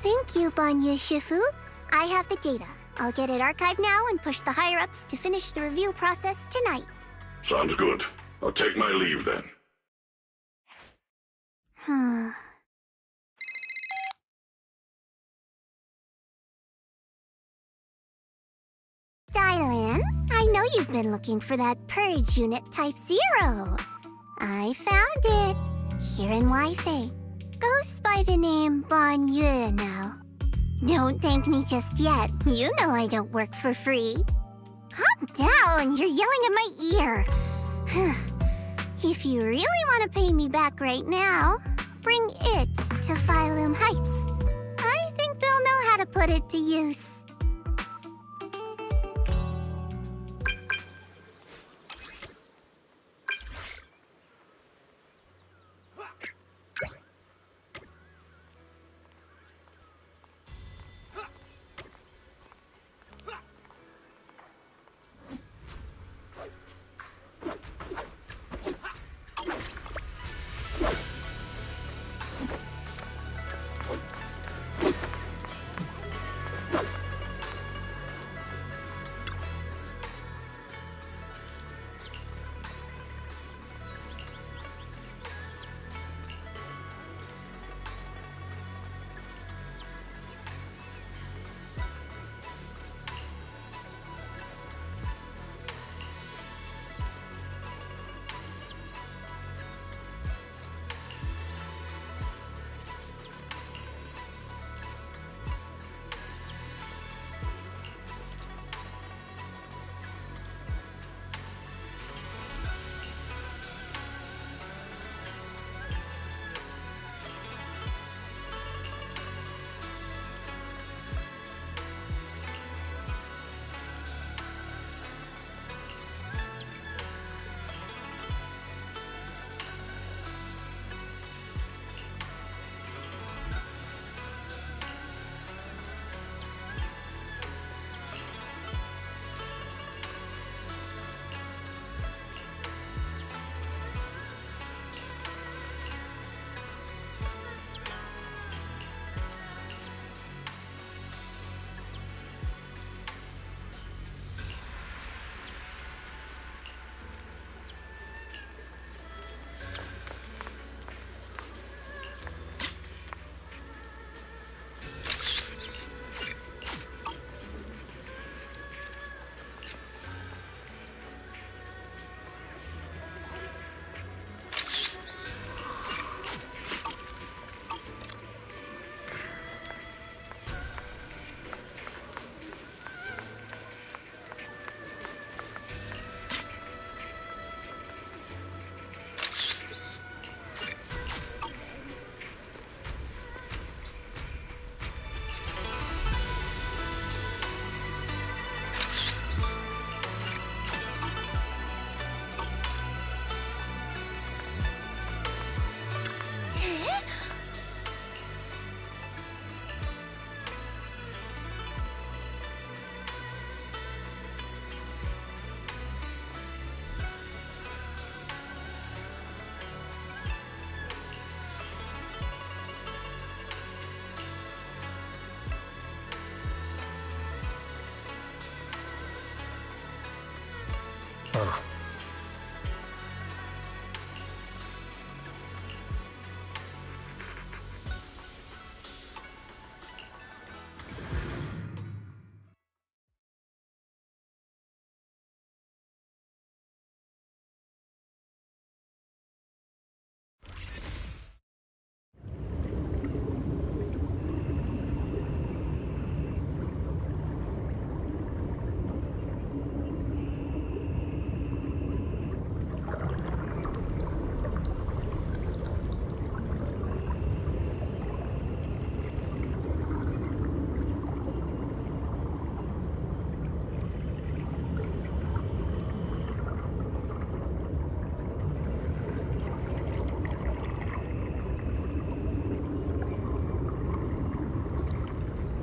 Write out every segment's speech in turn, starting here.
Thank you, Banyu Shifu. I have the data. I'll get it archived now and push the higher-ups to finish the review process tonight. Sounds good. I'll take my leave then. Dylan, I know you've been looking for that purge unit Type 0. I found it. Here in Wi-Fi. Goes by the name Banyu now. Don't thank me just yet. You know I don't work for free. Calm down, you're yelling at my ear. If you really want to pay me back right now, bring it to Phylum Heights. I think they'll know how to put it to use.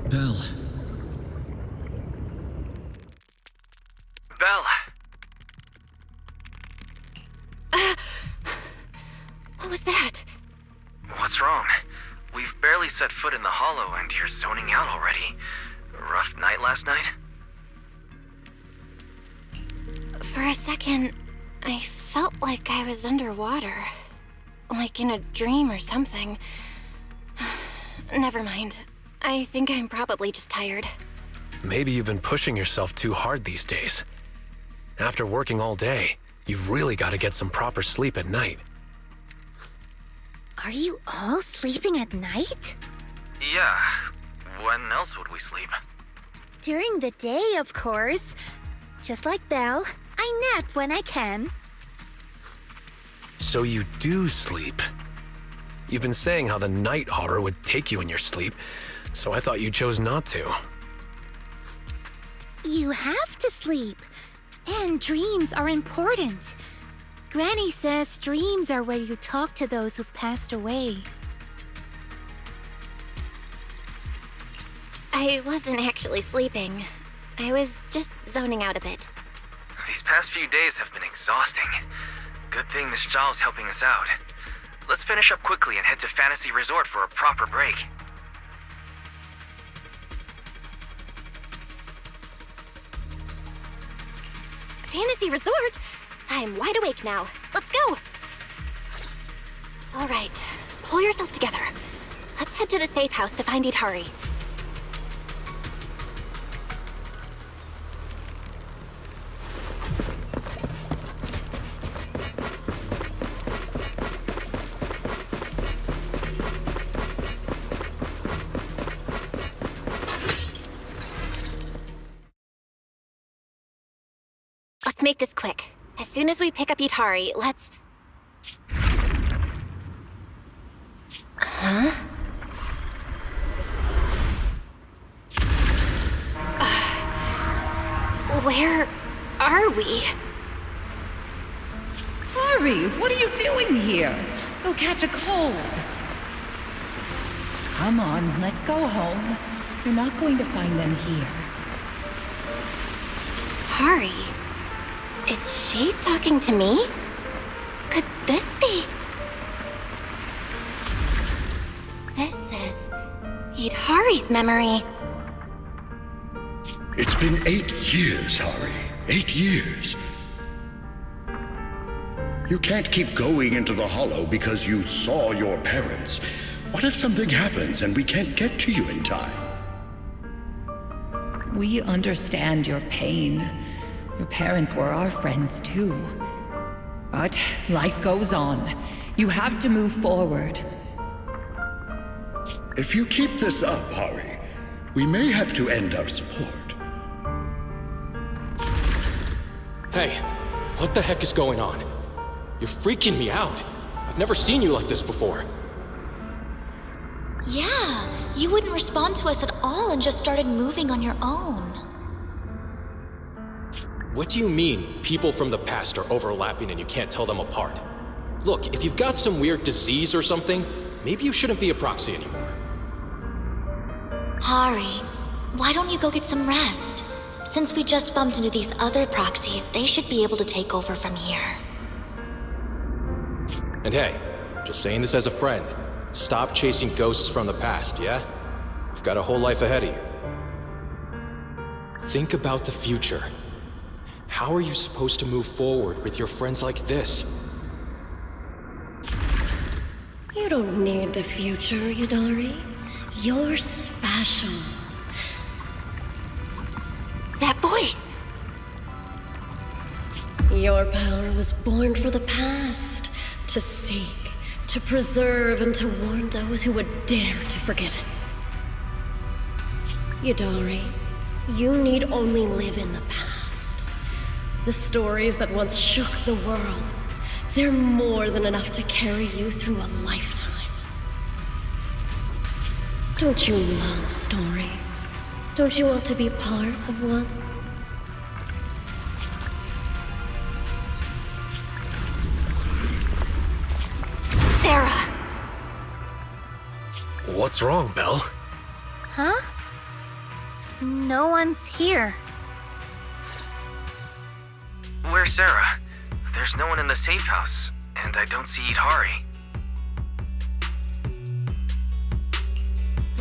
Belle. Belle! What was that? What's wrong? We've barely barely set foot in the hollow and you're zoning out already. Rough night last night? For a second, I felt like I was underwater. Like in a dream or something. Never mind. I think I'm probably just tired. Maybe you've been pushing yourself too hard these days. After working all day, you've really got to get some proper sleep at night. Are you all sleeping at night? Yeah. When else would we sleep? During the day, of course. Just like Belle, I nap when I can. So you do sleep. You've been saying how the night horror would take you in your sleep, so I thought you chose not to. You have to sleep. And dreams are important. Granny says dreams are where you talk to those who've passed away. I wasn't actually sleeping. I was just zoning out a bit. These past few days have been exhausting. Good thing Miss Zhao's helping us out. Let's finish up quickly and head to Fantasy Resort for a proper break. Fantasy Resort? I'm wide awake now. Let's go! All right, pull yourself together. Let's head to the safe house to find Itari. Let's make this quick. As soon as we pick up Itari, let's... Huh? Where are we? Hurry! What are you doing here? You'll catch a cold. Come on, let's go home. You're not going to find them here. Hari? Is she talking to me? Could this be? This is Itari's memory. It's been 8 years, Hari. 8 years. You can't keep going into the hollow because you saw your parents. What if something happens and we can't get to you in time? We understand your pain. Your parents were our friends too. But life goes on. You have to move forward. If you keep this up, Hari, we may have to end our support. Hey, what the heck is going on? You're freaking me out. I've never seen you like this before. Yeah, you wouldn't respond to us at all and just started moving on your own. What do you mean, people from the past are overlapping and you can't tell them apart? Look, if you've got some weird disease or something, maybe you shouldn't be a proxy anymore. Hari, why don't you go get some rest? Since we just bumped into these other proxies, they should be able to take over from here. And hey, just saying this as a friend, stop chasing ghosts from the past, yeah? You've got a whole life ahead of you. Think about the future. How are you supposed to move forward with your friends like this? You don't need the future, Itari. You're special. That voice! Your power was born for the past, to seek, to preserve, and to warn those who would dare to forget it. Itari, you need only live in the past. The stories that once shook the world, they're more than enough to carry you through a lifetime. Don't you love stories? Don't you want to be part of one? Sarah! What's wrong, Belle? Huh? No one's here. Where's Sarah? There's no one in the safe house, and I don't see Itari.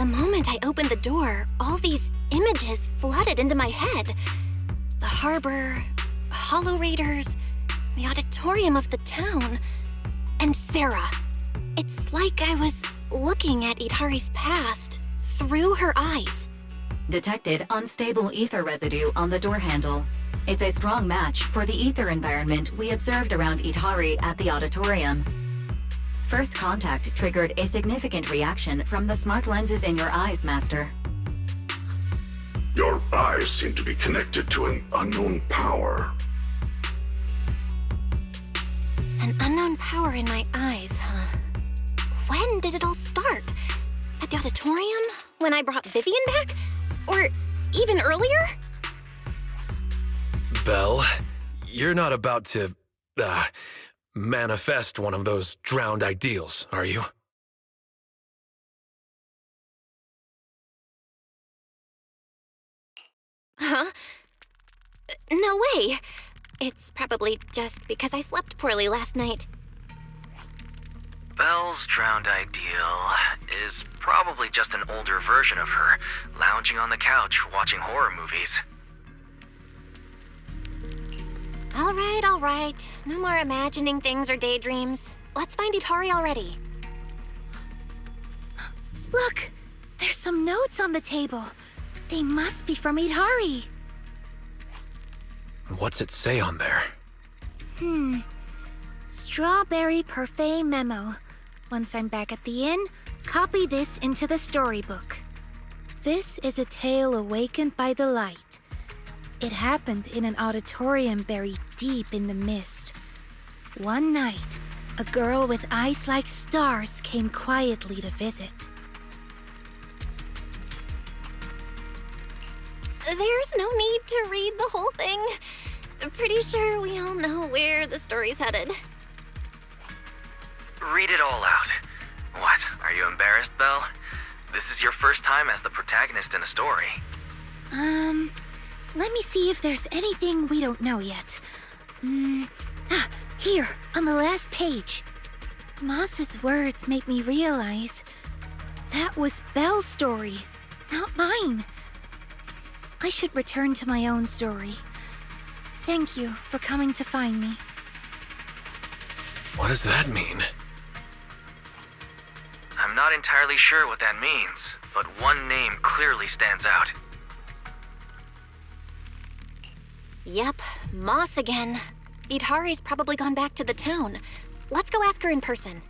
The moment I opened the door, all these images flooded into my head. The harbor, Hollow Raiders, the auditorium of the town, and Sarah. It's like I was looking at Itari's past through her eyes. Detected unstable ether residue on the door handle. It's a strong match for the ether environment we observed around Itari at the auditorium. First contact triggered a significant reaction from the smart lenses in your eyes, Master. Your eyes seem to be connected to an unknown power. An unknown power in my eyes, huh? When did it all start? At the auditorium? When I brought Vivian back? Or even earlier? Belle, you're not about to, manifest one of those drowned ideals, are you? Huh? No way. It's probably just because I slept poorly last night. Belle's drowned ideal is probably just an older version of her, lounging on the couch watching horror movies. All right. No more imagining things or daydreams. Let's find Itari already. Look! There's some notes on the table. They must be from Itari. What's it say on there? Strawberry Parfait Memo. Once I'm back at the inn, copy this into the storybook. This is a tale awakened by the light. It happened in an auditorium buried deep in the mist. One night, a girl with eyes like stars came quietly to visit. There's no need to read the whole thing. I'm pretty sure we all know where the story's headed. Read it all out. What, are you embarrassed, Belle? This is your first time as the protagonist in a story. Let me see if there's anything we don't know yet. Here, on the last page. Moss's words make me realize that was Belle's story, not mine. I should return to my own story. Thank you for coming to find me. What does that mean? I'm not entirely sure what that means, but one name clearly stands out. Yep, Moss again. Itari's probably gone back to the town. Let's go ask her in person.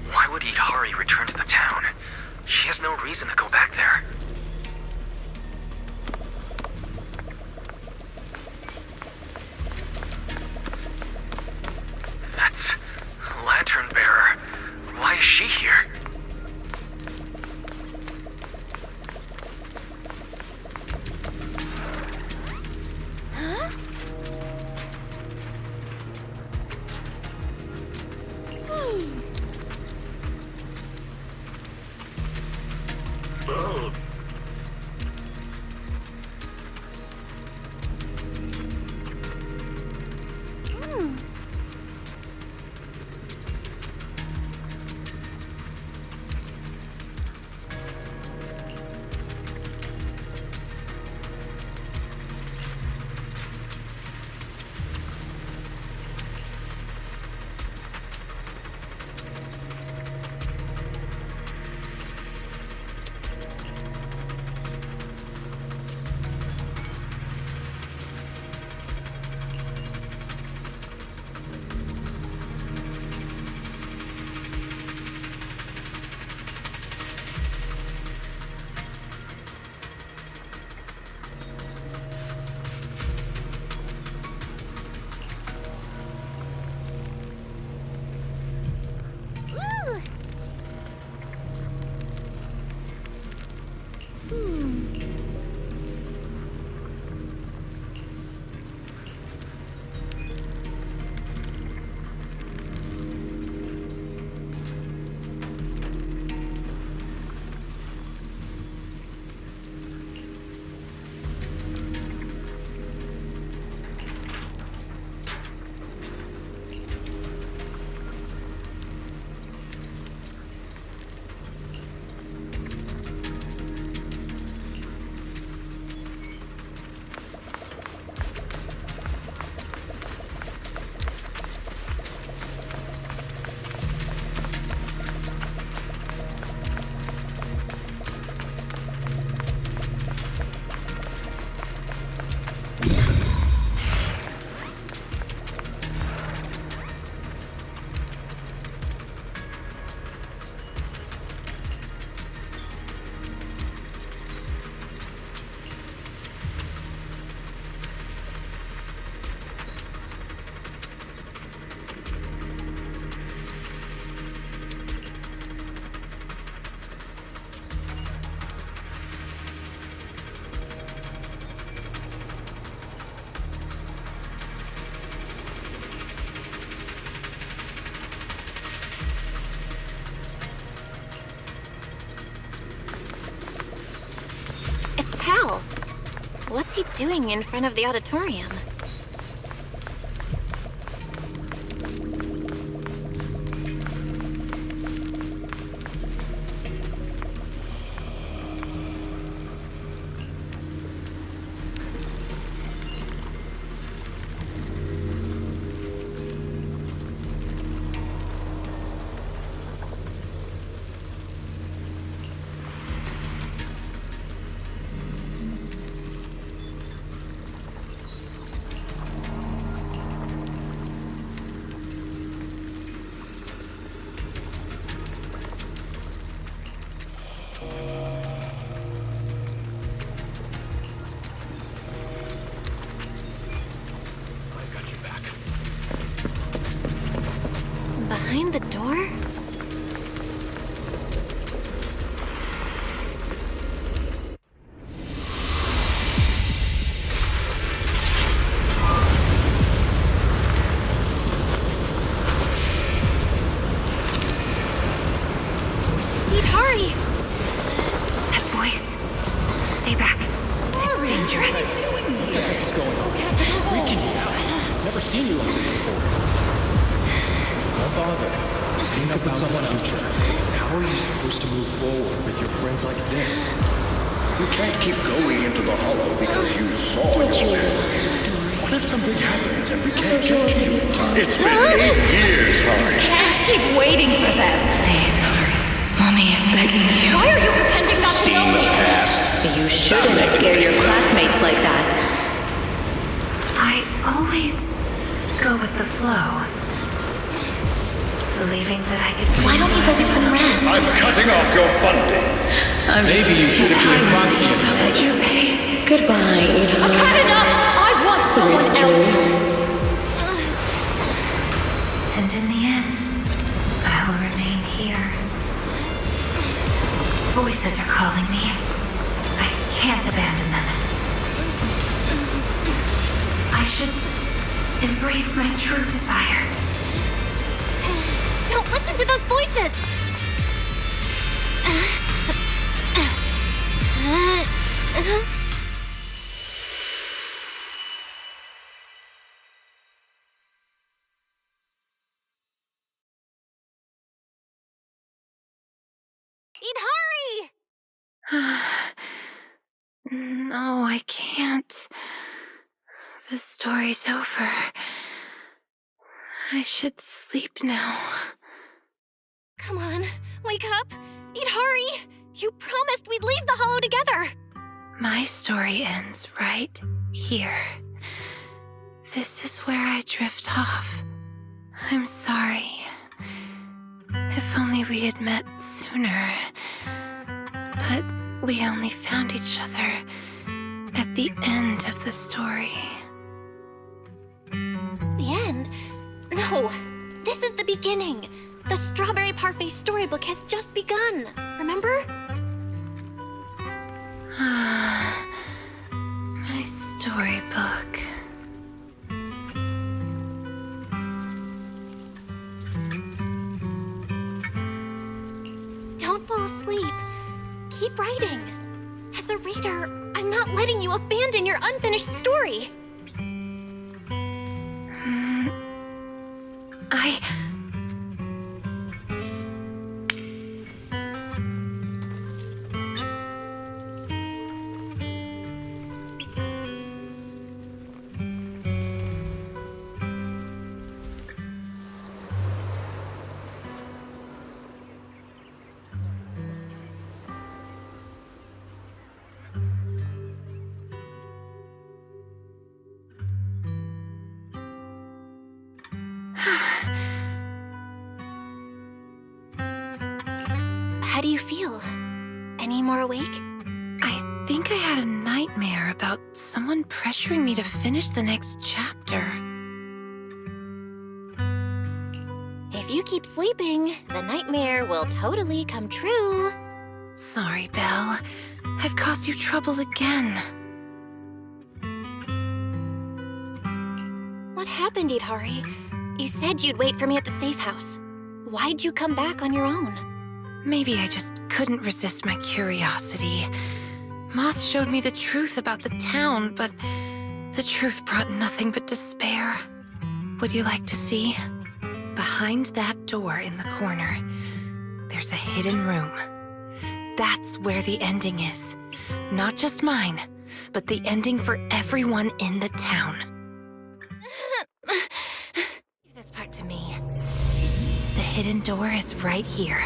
Why would Itari return to the town? She has no reason to go back there. That's Lantern Bearer. Why is she here? Belle, What's he doing in front of the auditorium? Behind the door? Hurry! That voice. Stay back. It's dangerous. What the heck is going on? Freaking you out. Never seen you like this before. Don't bother. Think about someone future. How are you supposed to move forward with your friends like this? You can't keep going into the hollow because you saw your parents. What if something happens and we can't get to you in time? It's been 8 years, Harry. Can't keep waiting for them. Please, Harry. Mommy is begging you. Why are you pretending not to know me? You shouldn't scare your classmates like that. I always go with the flow. Believing that I could... Why don't you go get some rest? I'm cutting off your funding. Maybe you should have been proxy at your pace. Goodbye, Ada. I've had enough! I want someone else! And in the end, I will remain here. Voices are calling me. I can't abandon them. I should embrace my true desire. Don't listen to those voices! No, I can't. The story's over. I should sleep now. Come on, wake up! Idhari! You promised we'd leave the hollow together! My story ends right here. This is where I drift off. I'm sorry. If only we had met sooner. But we only found each other at the end of the story. The end? No, this is the beginning. The Strawberry Parfait storybook has just begun, remember? My storybook. Don't fall asleep. Keep writing. As a reader, I'm not letting you abandon your unfinished story. How do you feel? Any more awake? I think I had a nightmare about someone pressuring me to finish the next chapter. If you keep sleeping, the nightmare will totally come true. Sorry, Belle. I've caused you trouble again. What happened, Idhari? You said you'd wait for me at the safe house. Why'd you come back on your own? Maybe I just couldn't resist my curiosity. Moss showed me the truth about the town, but the truth brought nothing but despair. Would you like to see? Behind that door in the corner, there's a hidden room. That's where the ending is. Not just mine, but the ending for everyone in the town. Leave this part to me. The hidden door is right here.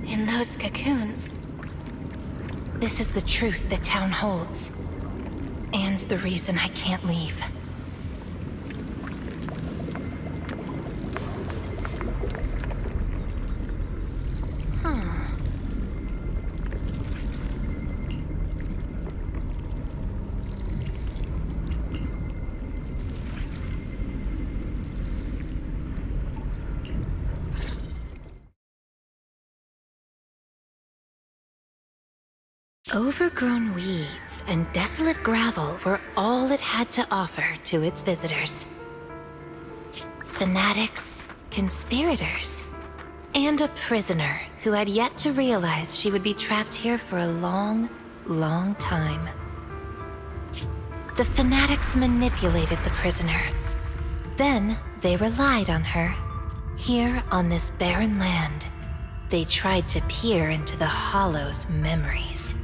In those cocoons, this is the truth the town holds, and the reason I can't leave. Overgrown weeds and desolate gravel were all it had to offer to its visitors. Fanatics, conspirators, and a prisoner who had yet to realize she would be trapped here for a long, long time. The fanatics manipulated the prisoner. Then they relied on her. Here on this barren land, they tried to peer into the Hollow's memories.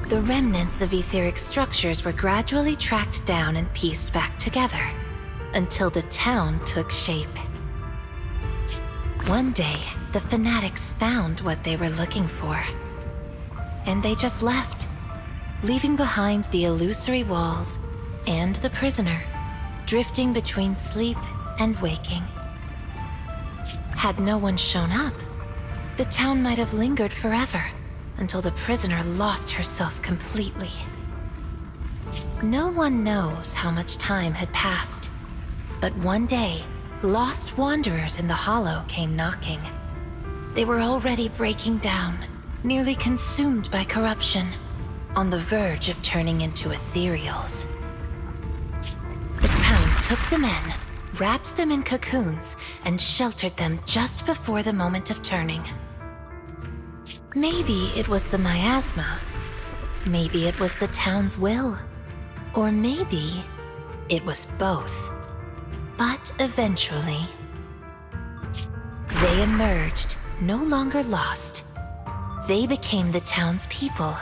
The remnants of etheric structures were gradually tracked down and pieced back together, until the town took shape. One day, the fanatics found what they were looking for. And they just left, leaving behind the illusory walls and the prisoner, drifting between sleep and waking. Had no one shown up, the town might have lingered forever, until the prisoner lost herself completely. No one knows how much time had passed, but one day, lost wanderers in the Hollow came knocking. They were already breaking down, nearly consumed by corruption, on the verge of turning into ethereals. The town took them in, wrapped them in cocoons, and sheltered them just before the moment of turning. Maybe it was the miasma. Maybe it was the town's will. Or maybe it was both. But eventually, they emerged, no longer lost. They became the town's people,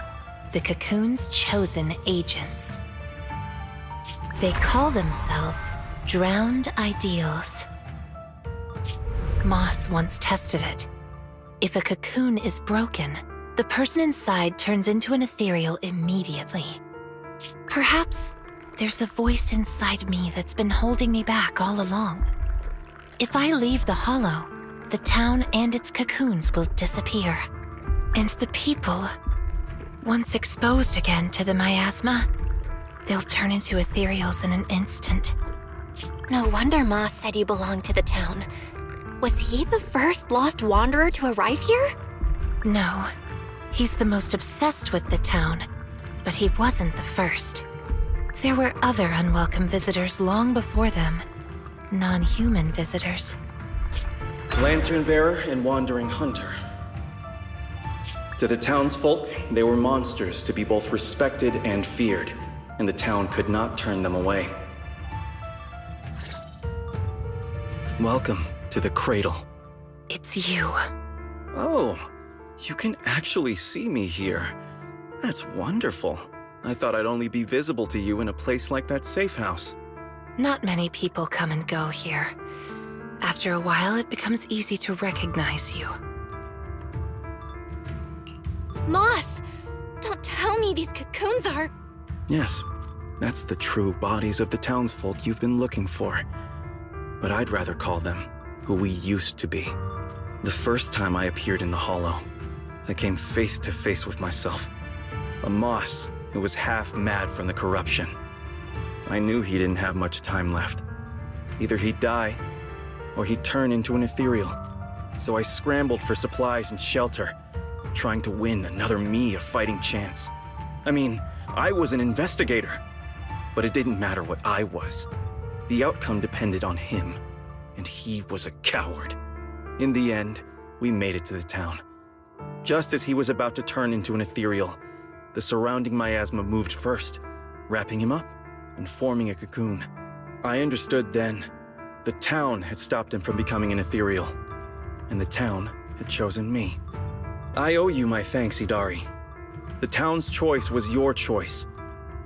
the cocoon's chosen agents. They call themselves Drowned Ideals. Moss once tested it. If a cocoon is broken, the person inside turns into an ethereal immediately. Perhaps there's a voice inside me that's been holding me back all along. If I leave the hollow, the town and its cocoons will disappear. And the people, once exposed again to the miasma, they'll turn into ethereals in an instant. No wonder Moss said you belonged to the town. Was he the first lost wanderer to arrive here? No, he's the most obsessed with the town, but he wasn't the first. There were other unwelcome visitors long before them. Non-human visitors. Lantern bearer and wandering hunter. To the townsfolk, they were monsters to be both respected and feared, and the town could not turn them away. Welcome to the cradle. It's you. Oh, you can actually see me here. That's wonderful. I thought I'd only be visible to you in a place like that safe house. Not many people come and go here. After a while, it becomes easy to recognize you. Moss! Don't tell me these cocoons are... Yes, that's the true bodies of the townsfolk you've been looking for. But I'd rather call them who we used to be. The first time I appeared in the Hollow, I came face to face with myself. A Moss who was half mad from the corruption. I knew he didn't have much time left. Either he'd die, or he'd turn into an ethereal. So I scrambled for supplies and shelter, trying to win another me a fighting chance. I mean, I was an investigator, but it didn't matter what I was. The outcome depended on him, and he was a coward. In the end, we made it to the town. Just as he was about to turn into an ethereal, the surrounding miasma moved first, wrapping him up and forming a cocoon. I understood then. The town had stopped him from becoming an ethereal, and the town had chosen me. I owe you my thanks, Idari. The town's choice was your choice.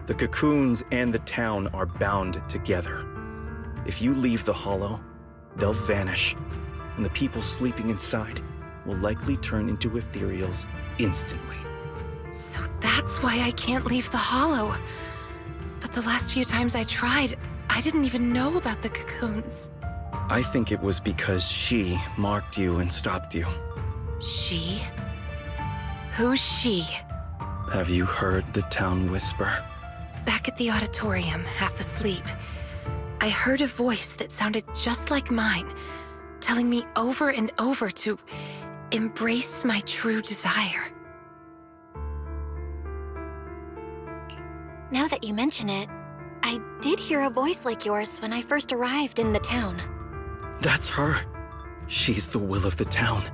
The cocoons and the town are bound together. If you leave the Hollow, they'll vanish, and the people sleeping inside will likely turn into ethereals instantly. So that's why I can't leave the Hollow. But the last few times I tried, I didn't even know about the cocoons. I think it was because she marked you and stopped you. She? Who's she? Have you heard the town whisper? Back at the auditorium, half asleep, I heard a voice that sounded just like mine, telling me over and over to embrace my true desire. Now that you mention it, I did hear a voice like yours when I first arrived in the town. That's her. She's the will of the town.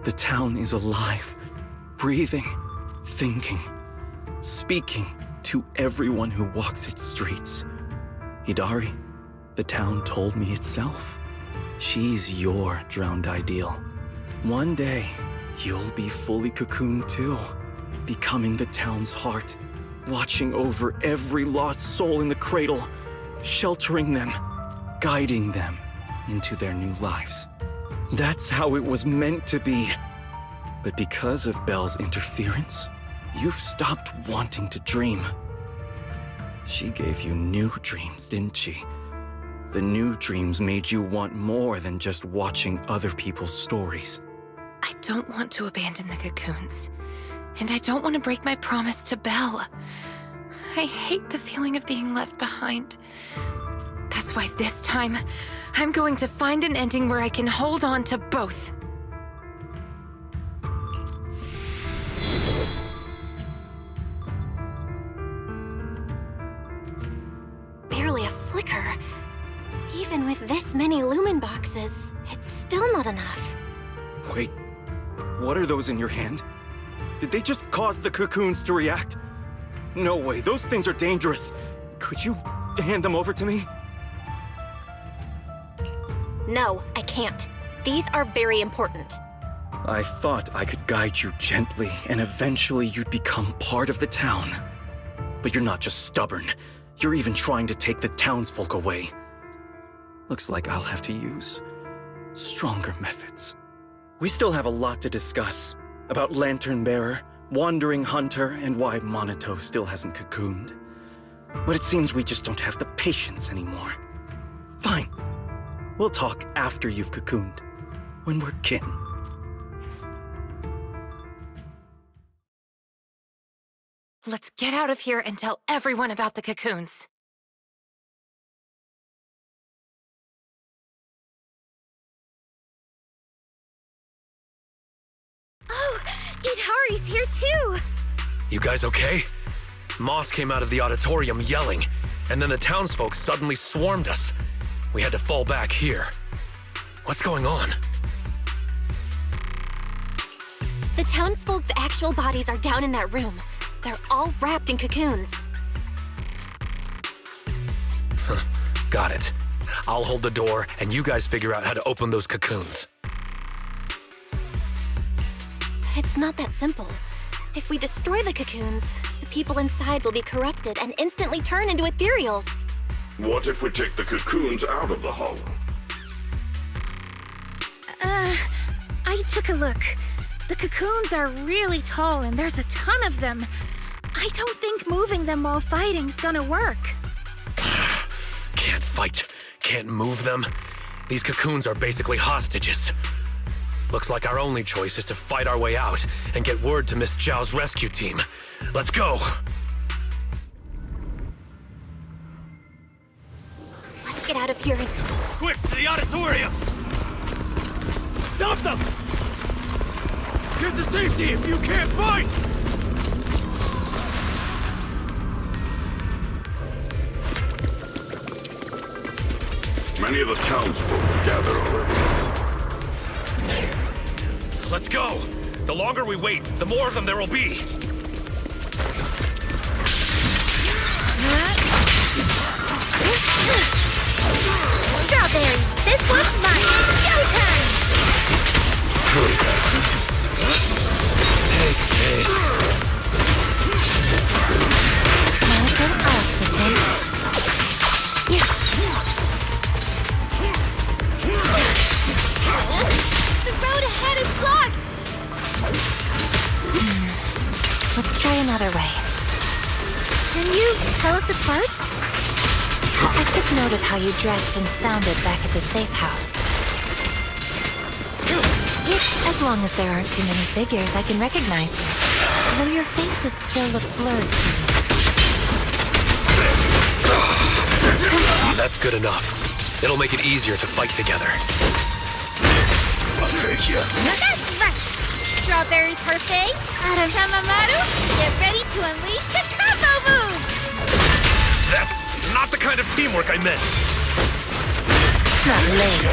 The town is alive, breathing, thinking, speaking to everyone who walks its streets. Hidari, the town told me itself. She's your drowned ideal. One day, you'll be fully cocooned too, becoming the town's heart, watching over every lost soul in the cradle, sheltering them, guiding them into their new lives. That's how it was meant to be. But because of Belle's interference, you've stopped wanting to dream. She gave you new dreams, didn't she? The new dreams made you want more than just watching other people's stories. I don't want to abandon the cocoons. And I don't want to break my promise to Belle. I hate the feeling of being left behind. That's why this time, I'm going to find an ending where I can hold on to both. Barely a flicker. Even with this many lumen boxes, it's still not enough. Wait, what are those in your hand? Did they just cause the cocoons to react? No way, those things are dangerous. Could you hand them over to me? No, I can't. These are very important. I thought I could guide you gently, and eventually you'd become part of the town. But you're not just stubborn. You're even trying to take the townsfolk away. Looks like I'll have to use Stronger methods. We still have a lot to discuss about Lantern Bearer, Wandering Hunter, and why Monito still hasn't cocooned. But it seems we just don't have the patience anymore. Fine. We'll talk after you've cocooned, when we're kin. Let's get out of here and tell everyone about the cocoons. Oh, Itari's here too! You guys okay? Moss came out of the auditorium yelling, and then the townsfolk suddenly swarmed us. We had to fall back here. What's going on? The townsfolk's actual bodies are down in that room. They're all wrapped in cocoons. Got it. I'll hold the door, and you guys figure out how to open those cocoons. It's not that simple. If we destroy the cocoons, the people inside will be corrupted and instantly turn into ethereals. What if we take the cocoons out of the hollow? I took a look. The cocoons are really tall and there's a ton of them. I don't think moving them while fighting's gonna work. Can't fight. Can't move them. These cocoons are basically hostages. Looks like our only choice is to fight our way out and get word to Miss Zhao's rescue team. Let's go! Let's get out of here and... Quick, to the auditorium! Stop them! Get to safety if you can't fight! Many of the townsfolk have gathered already. Let's go! The longer we wait, the more of them there will be! Strawberry, this one's mine! Showtime! Take this! The road ahead is blocked! Let's try another way. Can you tell us apart? I took note of how you dressed and sounded back at the safe house. As long as there aren't too many figures, I can recognize you. Though your faces still look blurred to me. That's good enough. It'll make it easier to fight together. I'll take you. That's right! Strawberry Parfait, Tamamaru, get ready to unleash the combo move! That's not the kind of teamwork I meant! Not later.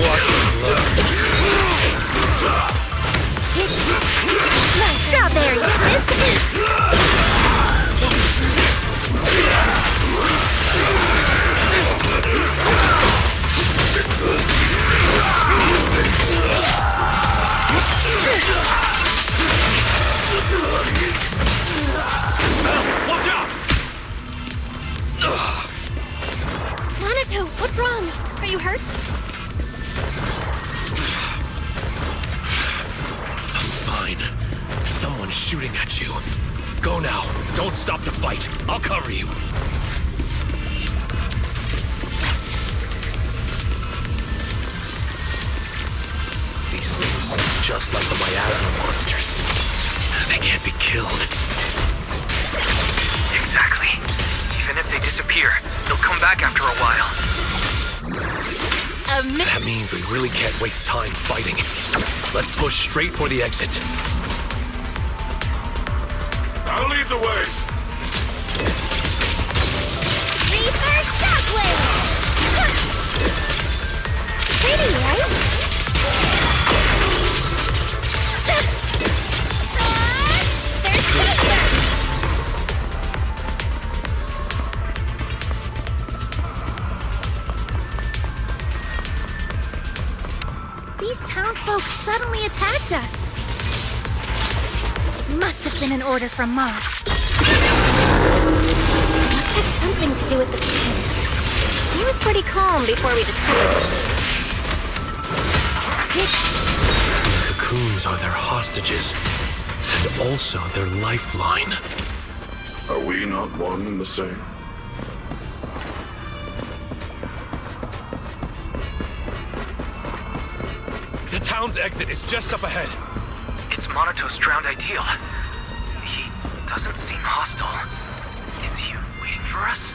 Watch and learn. Strawberry, Watch out! Monito, what's wrong? Are you hurt? I'm fine. Someone's shooting at you. Go now. Don't stop to fight. I'll cover you. These things seem just like the miasma monsters. They can't be killed. Exactly. Even if they disappear, they'll come back after a while. That means we really can't waste time fighting. Let's push straight for the exit. I'll lead the way. Reaper Shockwave! Pretty, right? There's danger! These townsfolk suddenly attacked us. Must have been an order from Moss. Had something to do with the cocoons. He was pretty calm before we discovered The cocoons are their hostages, and also their lifeline. Are we not one and the same? The town's exit is just up ahead. It's Monato's drowned ideal. He doesn't seem hostile. Is he waiting for us?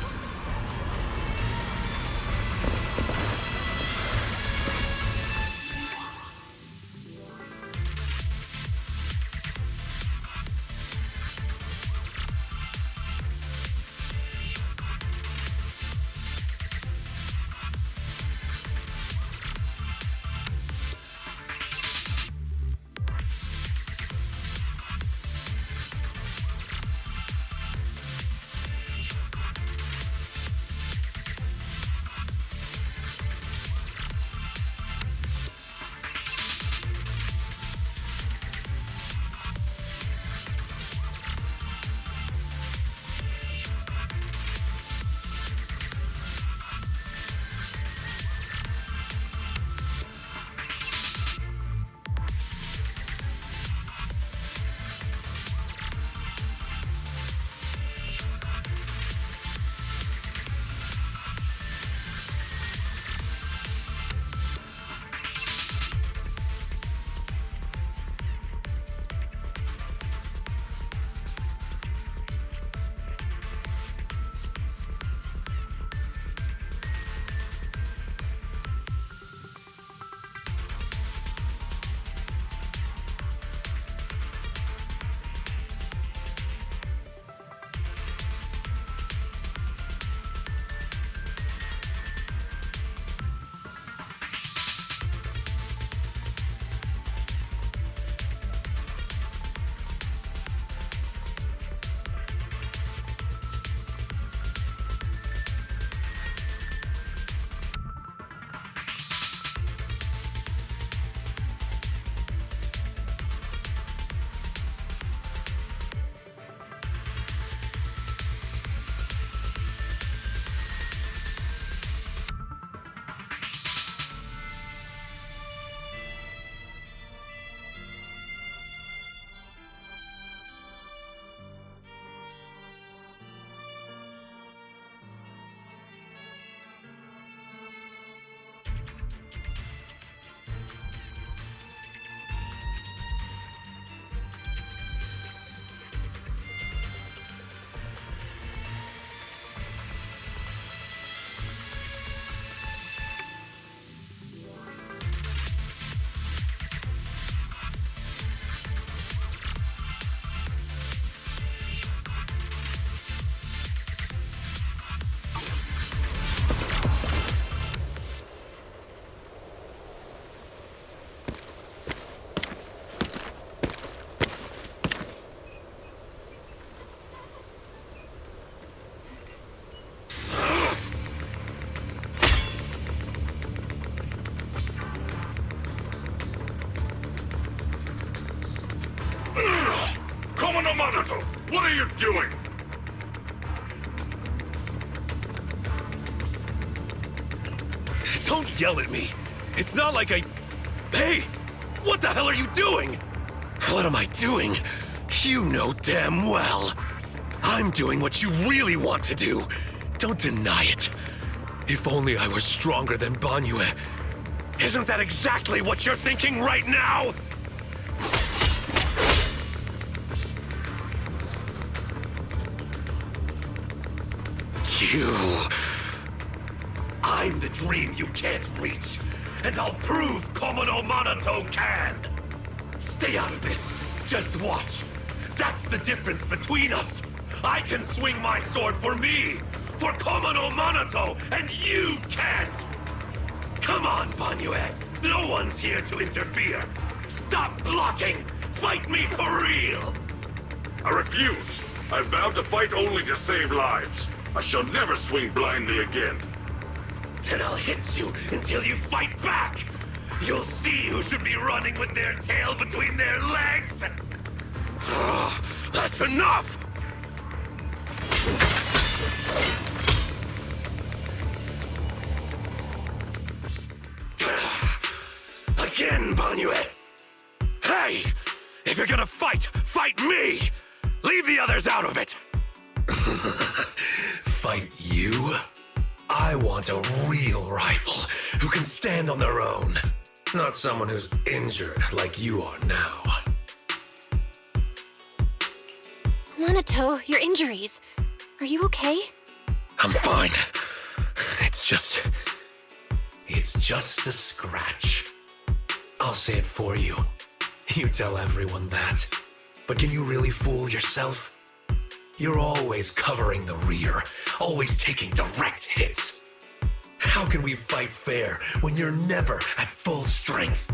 Monato, what are you doing? Don't yell at me. It's not like I... Hey! What the hell are you doing? What am I doing? You know damn well. I'm doing what you really want to do. Don't deny it. If only I was stronger than Banyue. Isn't that exactly what you're thinking right now? You... I'm the dream you can't reach, and I'll prove Komono Monato can! Stay out of this. Just watch. That's the difference between us. I can swing my sword for me, for Komono Monato, and you can't! Come on, Banyue. No one's here to interfere. Stop blocking! Fight me for real! I refuse. I vow to fight only to save lives. I shall never swing blindly again. Then I'll hit you until you fight back! You'll see who should be running with their tail between their legs! That's enough! Again, Banyue! Hey! If you're gonna fight, fight me! Leave the others out of it! Fight you? I want a real rival who can stand on their own. Not someone who's injured like you are now. Monato, your injuries. Are you okay? I'm fine. It's just a scratch. I'll say it for you. You tell everyone that. But can you really fool yourself? You're always covering the rear, always taking direct hits. How can we fight fair when you're never at full strength?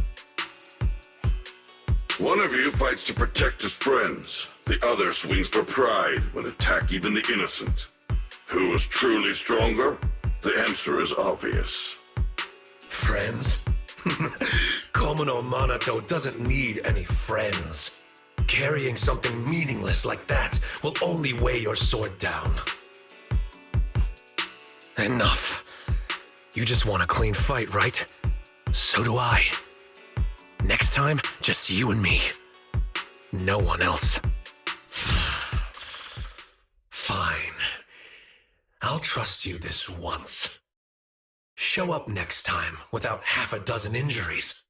One of you fights to protect his friends. The other swings for pride when attack even the innocent. Who is truly stronger? The answer is obvious. Friends? Komono Monato doesn't need any friends. Carrying something meaningless like that will only weigh your sword down. Enough. You just want a clean fight, right? So do I. Next time, just you and me. No one else. Fine. I'll trust you this once. Show up next time without half a dozen injuries,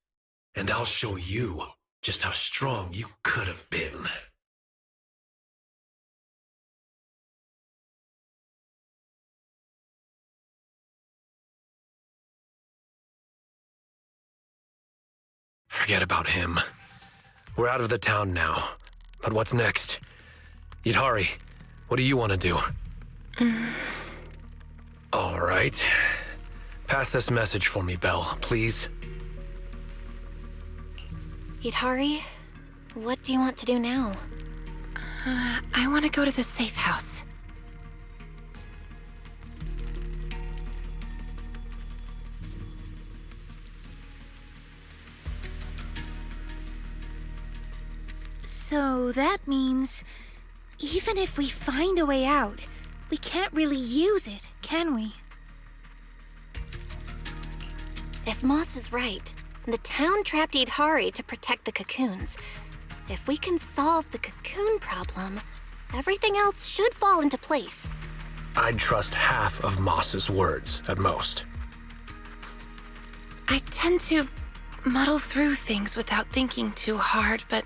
and I'll show you just how strong you could have been. Forget about him. We're out of the town now. But what's next? Yidhari, what do you want to do? All right. Pass this message for me, Belle, please. Yidhari, what do you want to do now? I want to go to the safe house. So that means, even if we find a way out, we can't really use it, can we? If Moss is right, the town trapped Yidhari to protect the cocoons. If we can solve the cocoon problem, everything else should fall into place. I'd trust half of Moss's words, at most. I tend to muddle through things without thinking too hard, but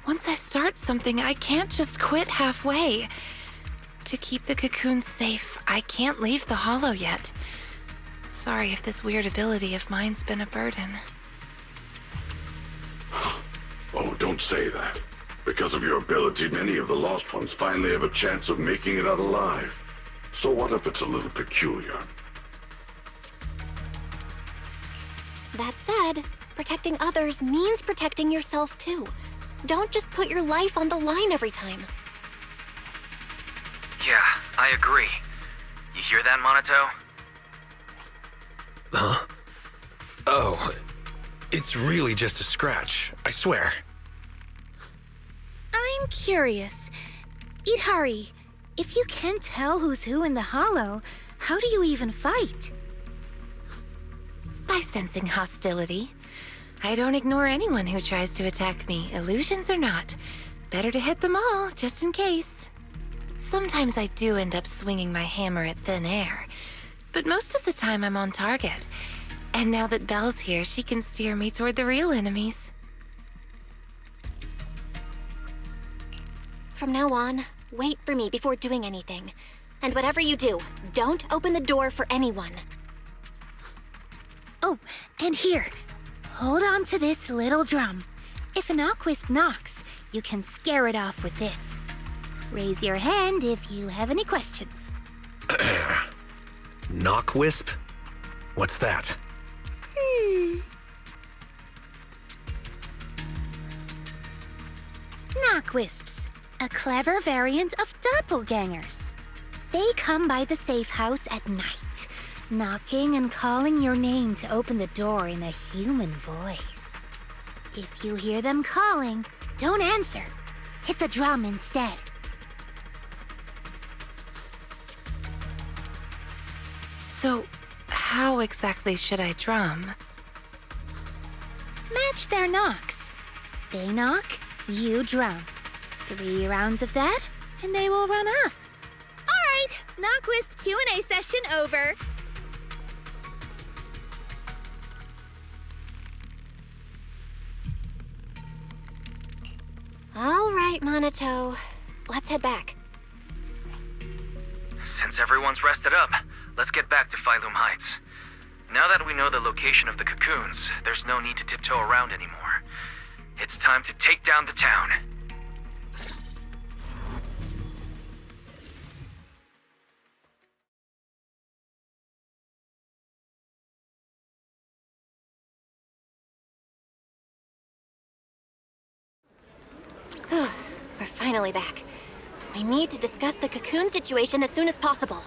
once I start something, I can't just quit halfway. To keep the cocoons safe, I can't leave the hollow yet. Sorry if this weird ability of mine's been a burden. Oh, don't say that. Because of your ability, many of the lost ones finally have a chance of making it out alive. So what if it's a little peculiar? That said, protecting others means protecting yourself too. Don't just put your life on the line every time. Yeah, I agree. You hear that, Monato? Huh? Oh, it's really just a scratch, I swear. I'm curious. Yidhari, if you can't tell who's who in the hollow, how do you even fight? By sensing hostility. I don't ignore anyone who tries to attack me, illusions or not. Better to hit them all, just in case. Sometimes I do end up swinging my hammer at thin air, but most of the time I'm on target. And now that Belle's here, she can steer me toward the real enemies. From now on, wait for me before doing anything. And whatever you do, don't open the door for anyone. Oh, and here. Hold on to this little drum. If a knockwisp knocks, you can scare it off with this. Raise your hand if you have any questions. Knockwisp? What's that? Knockwisps, a clever variant of doppelgangers. They come by the safe house at night, knocking and calling your name to open the door in a human voice. If you hear them calling, don't answer. Hit the drum instead. So, how exactly should I drum? Match their knocks. They knock, you drum. 3 rounds of that, and they will run off. All right, Knockquist Q&A session over. All right, Monato. Let's head back. Since everyone's rested up, let's get back to Phylum Heights. Now that we know the location of the cocoons, there's no need to tiptoe around anymore. It's time to take down the town. We're finally back. We need to discuss the cocoon situation as soon as possible.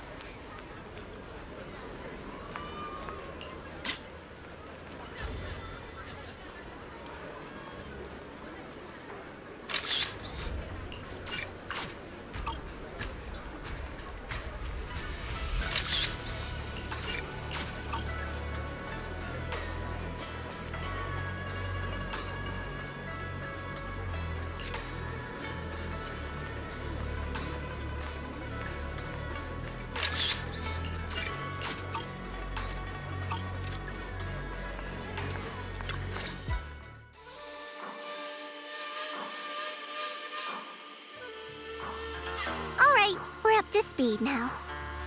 We're up to speed now.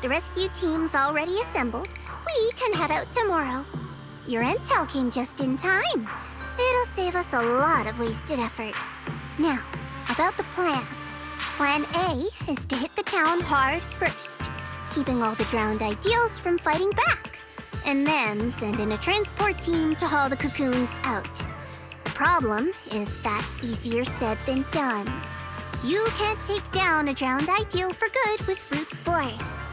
The rescue team's already assembled. We can head out tomorrow. Your intel came just in time. It'll save us a lot of wasted effort. Now, about the plan. Plan A is to hit the town hard first, keeping all the drowned ideals from fighting back, and then send in a transport team to haul the cocoons out. The problem is that's easier said than done. You can't take down a drowned ideal for good with brute force.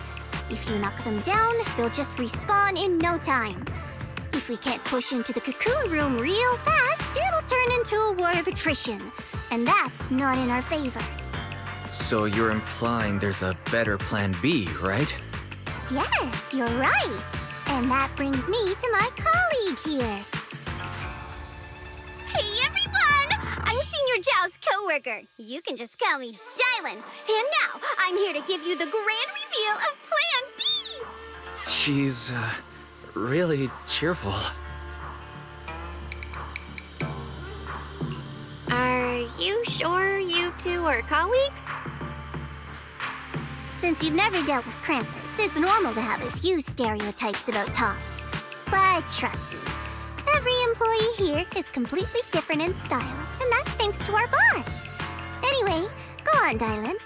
If you knock them down, they'll just respawn in no time. If we can't push into the cocoon room real fast, it'll turn into a war of attrition, and that's not in our favor. So you're implying there's a better plan B, right? Yes, you're right. And that brings me to my colleague here. Hey, everyone! I'm Senior Zhao's co-worker. You can just call me Dylan. And now, I'm here to give you the grand reveal of Plan B! She's, really cheerful. Are you sure you two are colleagues? Since you've never dealt with Krampus, it's normal to have a few stereotypes about tops. But trust me, every employee here is completely different in style, and that's thanks to our boss. Anyway, go on, Dylan.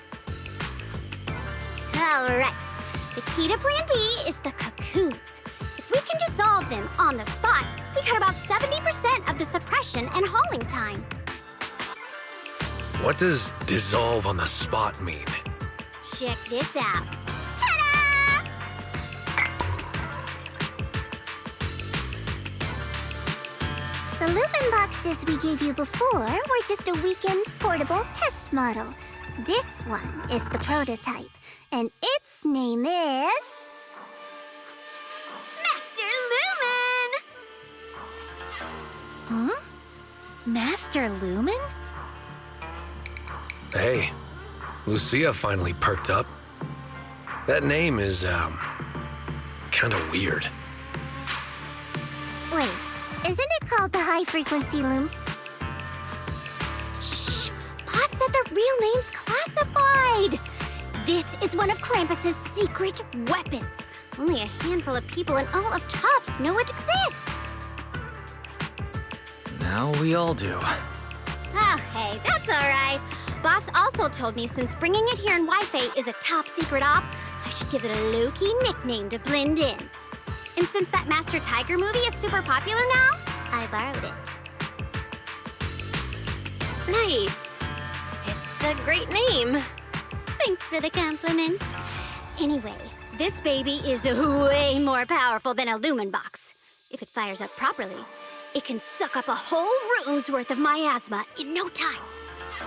All right. The key to Plan B is the cocoons. If we can dissolve them on the spot, we cut about 70% of the suppression and hauling time. What does dissolve on the spot mean? Check this out. Ta-da! The Lumen boxes we gave you before were just a weekend portable test model. This one is the prototype, and its name is... Master Lumen! Huh? Master Lumen? Hey, Lucia finally perked up. That name is, kinda weird. Wait, isn't it called the high-frequency loom? Shh! Boss said the real name's classified! This is one of Krampus's secret weapons. Only a handful of people in all of Tops know it exists. Now we all do. Oh, hey, that's all right. Boss also told me since bringing it here in Wi-Fi is a top secret op, I should give it a low-key nickname to blend in. And since that Master Tiger movie is super popular now, I borrowed it. Nice. It's a great name. Thanks for the compliment. Anyway, this baby is way more powerful than a Lumen box. If it fires up properly, it can suck up a whole room's worth of miasma in no time.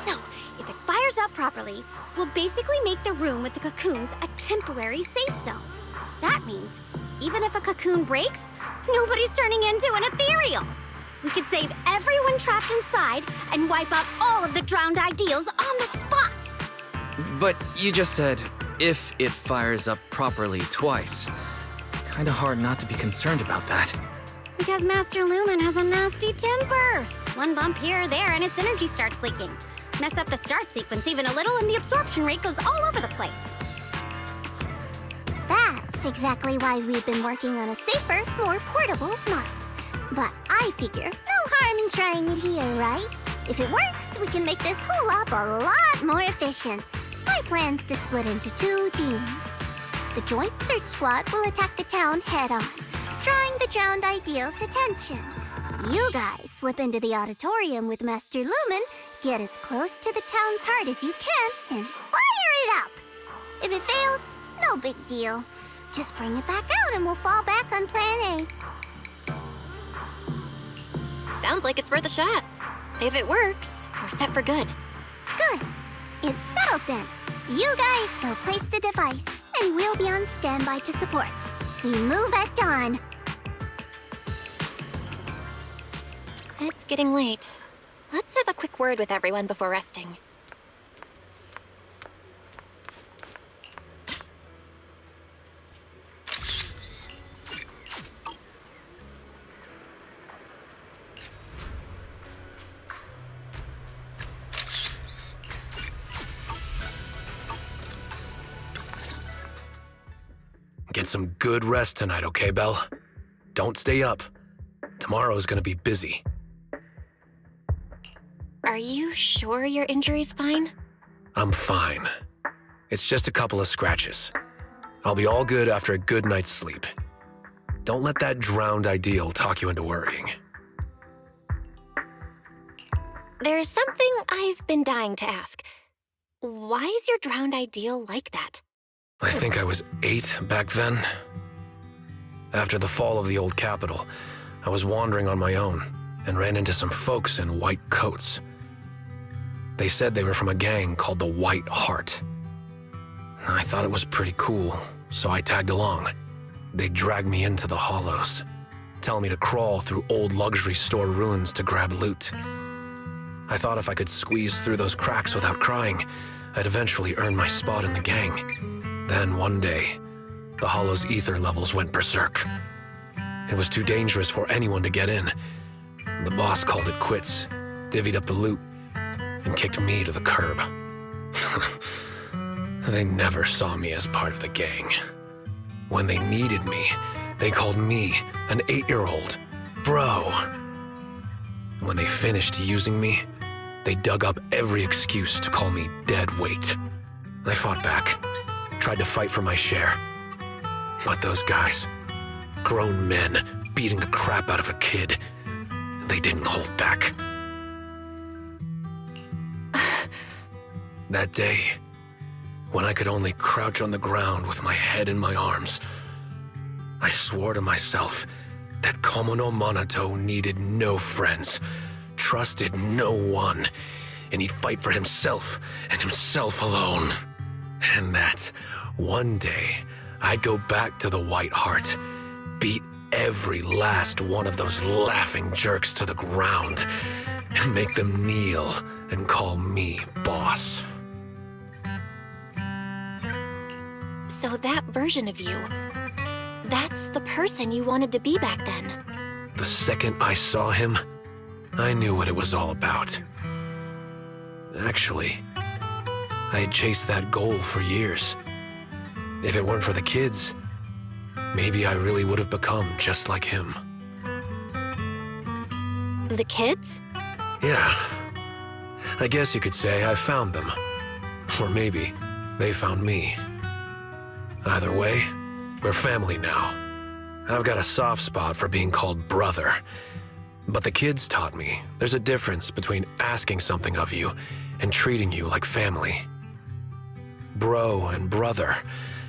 So, if it fires up properly, we'll basically make the room with the cocoons a temporary safe zone. That means even if a cocoon breaks, nobody's turning into an ethereal. We could save everyone trapped inside and wipe out all of the drowned ideals on the spot. But you just said, if it fires up properly twice. Kinda hard not to be concerned about that. Because Master Lumen has a nasty temper. One bump here or there and its energy starts leaking. Mess up the start sequence even a little and the absorption rate goes all over the place. That's exactly why we've been working on a safer, more portable model. But I figure no harm in trying it here, right? If it works, we can make this whole op a lot more efficient. My plan's to split into 2 teams. The Joint Search Squad will attack the town head-on, drawing the drowned ideal's attention. You guys slip into the auditorium with Master Lumen, get as close to the town's heart as you can, and fire it up! If it fails, no big deal. Just bring it back out and we'll fall back on Plan A. Sounds like it's worth a shot. If it works, we're set for good. Good. It's settled then. You guys go place the device, and we'll be on standby to support. We move at dawn. It's getting late. Let's have a quick word with everyone before resting. Get some good rest tonight, okay, Belle? Don't stay up. Tomorrow's gonna be busy. Are you sure your injury's fine? I'm fine. It's just a couple of scratches. I'll be all good after a good night's sleep. Don't let that drowned ideal talk you into worrying. There's something I've been dying to ask. Why is your drowned ideal like that? I think I was 8 back then. After the fall of the old capital, I was wandering on my own and ran into some folks in white coats. They said they were from a gang called the White Heart. I thought it was pretty cool, so I tagged along. They dragged me into the hollows, telling me to crawl through old luxury store ruins to grab loot. I thought if I could squeeze through those cracks without crying, I'd eventually earn my spot in the gang. Then one day, the hollow's ether levels went berserk. It was too dangerous for anyone to get in. The boss called it quits, divvied up the loot, and kicked me to the curb. They never saw me as part of the gang. When they needed me, they called me, an 8-year-old, bro. When they finished using me, they dug up every excuse to call me dead weight. I fought back, tried to fight for my share. But those guys, grown men beating the crap out of a kid, they didn't hold back. That day, when I could only crouch on the ground with my head in my arms, I swore to myself that Komo no Monato needed no friends, trusted no one, and he'd fight for himself and himself alone. And that one day, I'd go back to the White Heart, beat every last one of those laughing jerks to the ground, and make them kneel and call me boss. So that version of you, that's the person you wanted to be back then. The second I saw him, I knew what it was all about. Actually, I had chased that goal for years. If it weren't for the kids, maybe I really would have become just like him. The kids? Yeah. I guess you could say I found them. Or maybe they found me. Either way, we're family now. I've got a soft spot for being called brother. But the kids taught me there's a difference between asking something of you and treating you like family. Bro and brother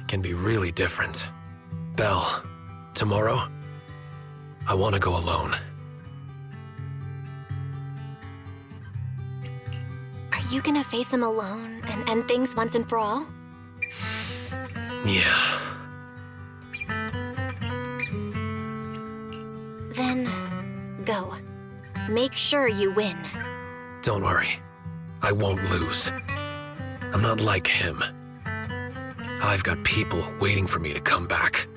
can be really different. Belle, tomorrow, I want to go alone. Are you gonna face him alone and end things once and for all? Yeah. go. Make sure you win. Don't worry. I won't lose. I'm not like him. I've got people waiting for me to come back.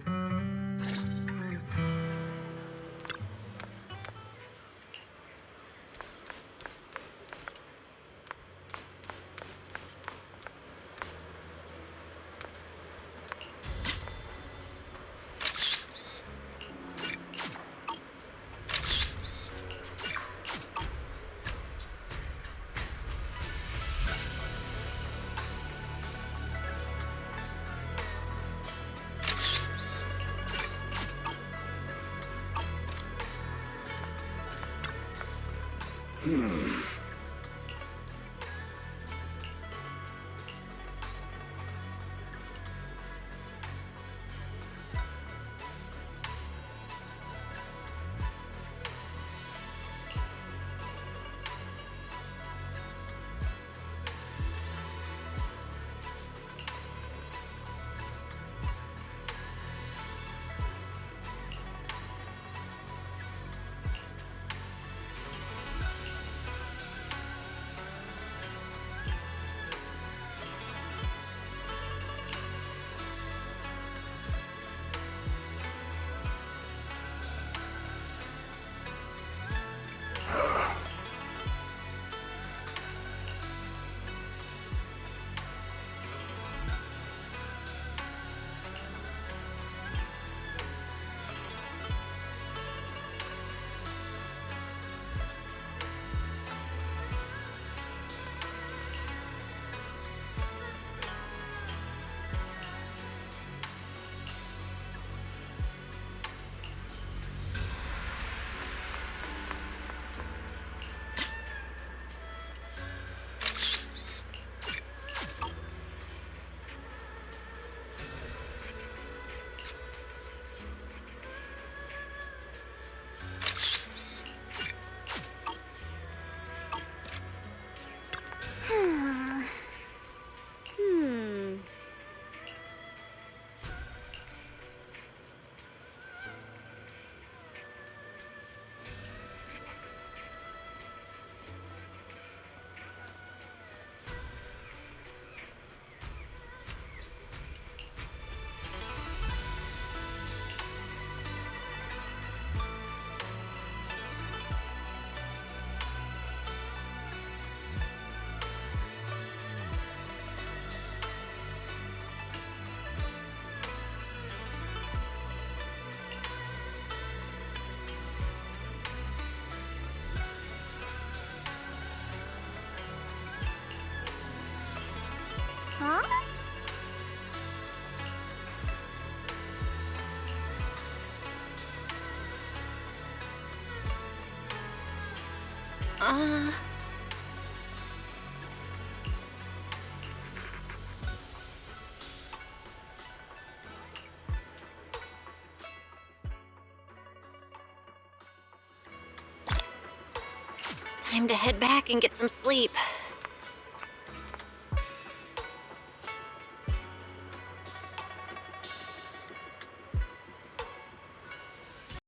Huh? Time to head back and get some sleep.